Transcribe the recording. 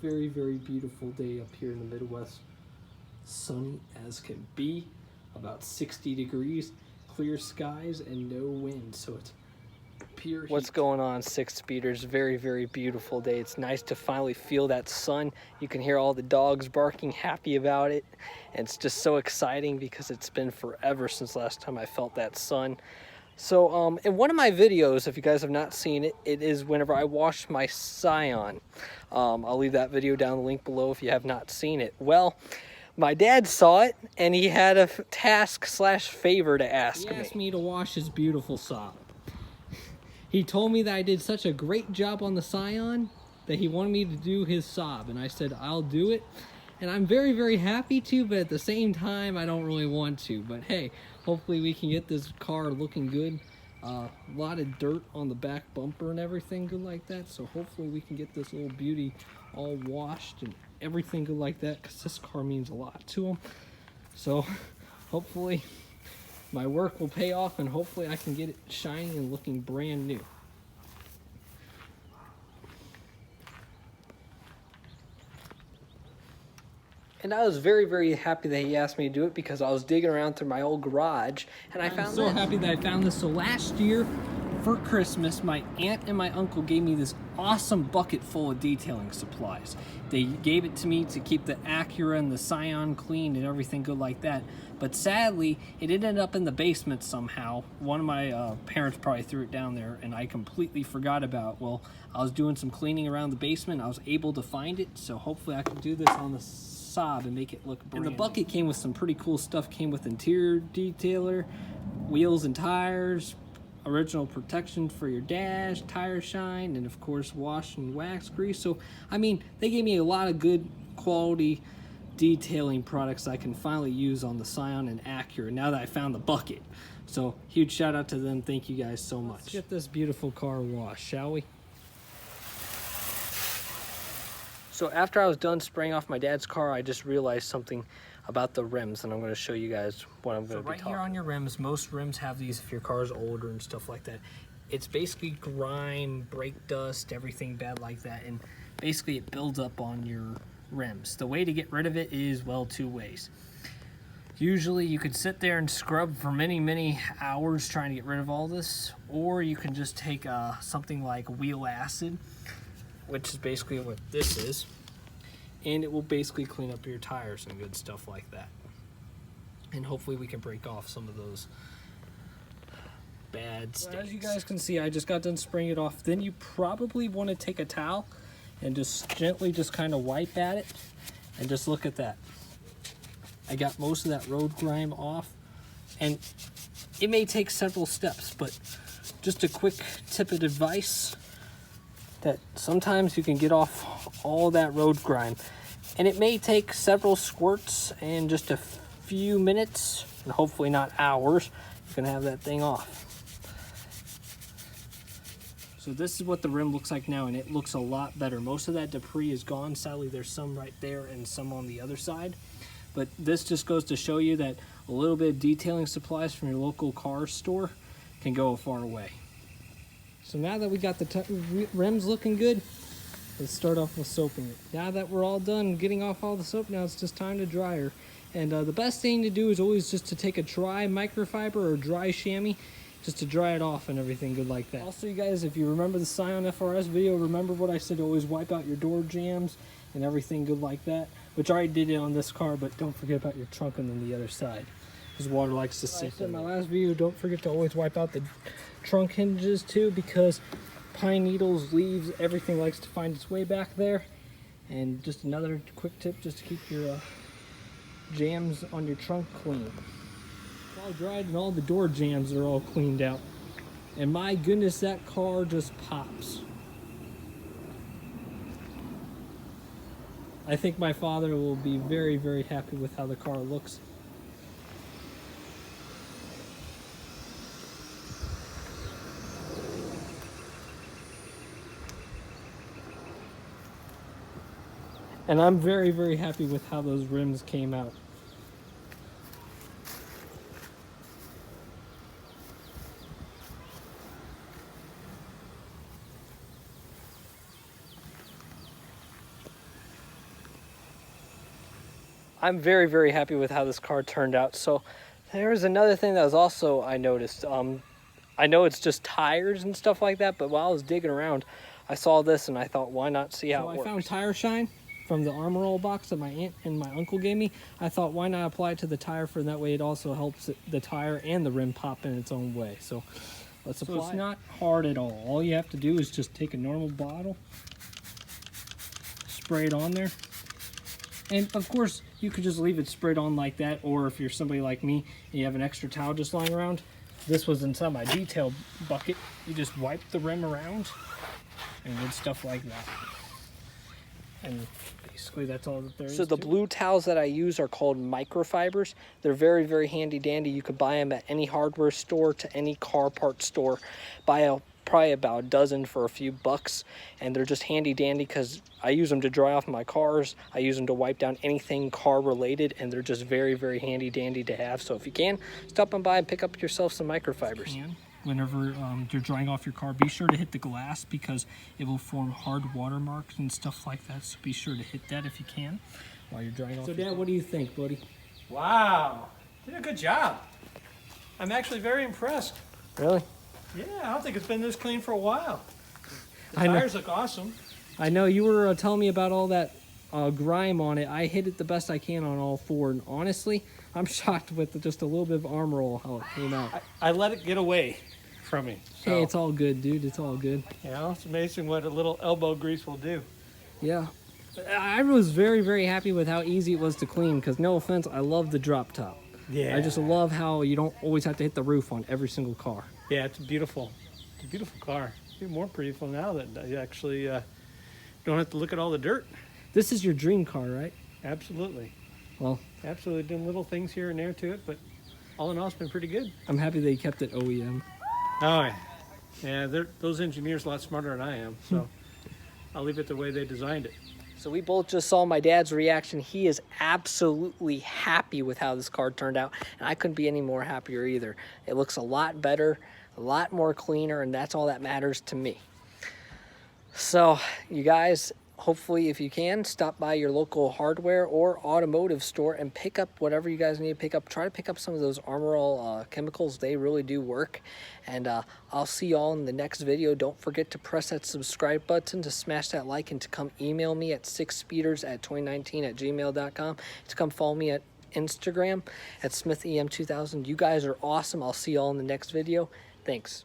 Very, very beautiful day up here in the Midwest. Sunny as can be, about 60 degrees, clear skies, and no wind, so it's pure heat. What's going on, six speeders? Very, very beautiful day. It's nice to finally feel that sun. You can hear all the dogs barking, happy about it. And it's just so exciting because it's been forever since last time I felt that sun. So in one of my videos, if you guys have not seen it, it is whenever I wash my Scion. I'll leave that video down the link below if you have not seen it. Well, my dad saw it and he had a task slash favor to ask me. He asked me to wash his beautiful Saab. He told me that I did such a great job on the Scion that he wanted me to do his Saab, and I said I'll do it. And I'm very, very happy to, but at the same time, I don't really want to. But hey, hopefully we can get this car looking good. A lot of dirt on the back bumper and everything good like that. So hopefully we can get this little beauty all washed and everything good like that, because this car means a lot to him. So hopefully my work will pay off, and hopefully I can get it shiny and looking brand new. And I was very, very happy that he asked me to do it, because I was digging around through my old garage and I found this. I'm so happy that I found this. So last year for Christmas, my aunt and my uncle gave me this awesome bucket full of detailing supplies. They gave it to me to keep the Acura and the Scion clean and everything good like that. But sadly, it ended up in the basement somehow. One of my parents probably threw it down there and I completely forgot about it. Well, I was doing some cleaning around the basement. I was able to find it, so hopefully I can do this on the Saab and make it look brand new. And the bucket came with some pretty cool stuff. Came with interior detailer, wheels and tires, original protection for your dash, tire shine, and of course wash and wax grease. So I mean, they gave me a lot of good quality detailing products I can finally use on the Scion and Acura now that I found the bucket. So huge shout out to them. Thank you guys so much. Let's get this beautiful car washed, shall we? So after I was done spraying off my dad's car, I just realized something about the rims, and I'm going to show you guys what I'm going to be talking about. So right here on your rims, most rims have these if your car is older and stuff like that. It's basically grime, brake dust, everything bad like that, and basically it builds up on your rims. The way to get rid of it is, well, two ways. Usually you could sit there and scrub for many, many hours trying to get rid of all this, or you can just take something like wheel acid, which is basically what this is, and it will basically clean up your tires and good stuff like that. And hopefully we can break off some of those bad stains. As you guys can see, I just got done spraying it off. Then you probably want to take a towel and just gently just kind of wipe at it, and just look at that. I got most of that road grime off, and it may take several steps, but just a quick tip of advice, that sometimes you can get off all that road grime, and it may take several squirts and just a few minutes, and hopefully not hours. You can have that thing off. So this is what the rim looks like now, and it looks a lot better. Most of that debris is gone. Sadly, there's some right there and some on the other side, but this just goes to show you that a little bit of detailing supplies from your local car store can go a far way. So now that we got the rims looking good, let's start off with soaping it. Now that we're all done getting off all the soap, now it's just time to dry her. And the best thing to do is always just to take a dry microfiber or dry chamois, just to dry it off and everything good like that. Also, you guys, if you remember the Scion FRS video, remember what I said, always wipe out your door jambs and everything good like that, which I already did it on this car, but don't forget about your trunk and then the other side, because water likes to seep in. My last video, don't forget to always wipe out the trunk hinges too, because pine needles, leaves, everything likes to find its way back there. And just another quick tip, just to keep your jams on your trunk clean. It's all dried and all the door jams are all cleaned out, and my goodness, that car just pops. I think my father will be very, very happy with how the car looks. And I'm very, very happy with how those rims came out. I'm very, very happy with how this car turned out. So there's another thing that was also I noticed. I know it's just tires and stuff like that, but while I was digging around, I saw this and I thought, why not see how it works? I found tire shine from the Armor All box that my aunt and my uncle gave me. I thought, why not apply it to the tire, for that way it also helps the tire and the rim pop in its own way. So let's apply. So it's not hard at all. All you have to do is just take a normal bottle, spray it on there. And of course, you could just leave it sprayed on like that, or if you're somebody like me and you have an extra towel just lying around, this was inside my detail bucket. You just wipe the rim around and did stuff like that. And basically that's all that there is. So the blue towels that I use are called microfibers. They're very, very handy dandy. You could buy them at any hardware store to any car part store. Probably about a dozen for a few bucks, and they're just handy dandy because I use them to dry off my cars. I use them to wipe down anything car related, and they're just very, very handy dandy to have. So if you can, stop on by and pick up yourself some microfibers. Whenever you're drying off your car, be sure to hit the glass because it will form hard watermarks and stuff like that. So be sure to hit that if you can while you're drying off. So Dad, what do you think, buddy? Wow, you did a good job. I'm actually very impressed. Really? Yeah, I don't think it's been this clean for a while. The tires look awesome. I know, you were telling me about all that grime on it. I hit it the best I can on all four, and honestly, I'm shocked with just a little bit of Armor All how it came out. I let it get away from me. So. Hey, it's all good, dude. It's all good. You know, it's amazing what a little elbow grease will do. Yeah. I was very, very happy with how easy it was to clean because, no offense, I love the drop top. Yeah. I just love how you don't always have to hit the roof on every single car. Yeah, it's beautiful. It's a beautiful car. It's even more beautiful now that you actually don't have to look at all the dirt. This is your dream car, right? Absolutely. Well, absolutely doing little things here and there to it, but all in all, it's been pretty good. I'm happy they kept it OEM. Oh, yeah. Those engineers are a lot smarter than I am, so I'll leave it the way they designed it. So we both just saw my dad's reaction. He is absolutely happy with how this car turned out, and I couldn't be any more happier either. It looks a lot better, a lot more cleaner, and that's all that matters to me. So you guys, hopefully if you can, stop by your local hardware or automotive store and pick up whatever you guys need to pick up. Try to pick up some of those Armor All chemicals. They really do work. And I'll see y'all in the next video. Don't forget to press that subscribe button, to smash that like, and to come email me at 6speeders@2019@gmail.com. To come follow me at Instagram at SmithEM2000. You guys are awesome. I'll see y'all in the next video. Thanks.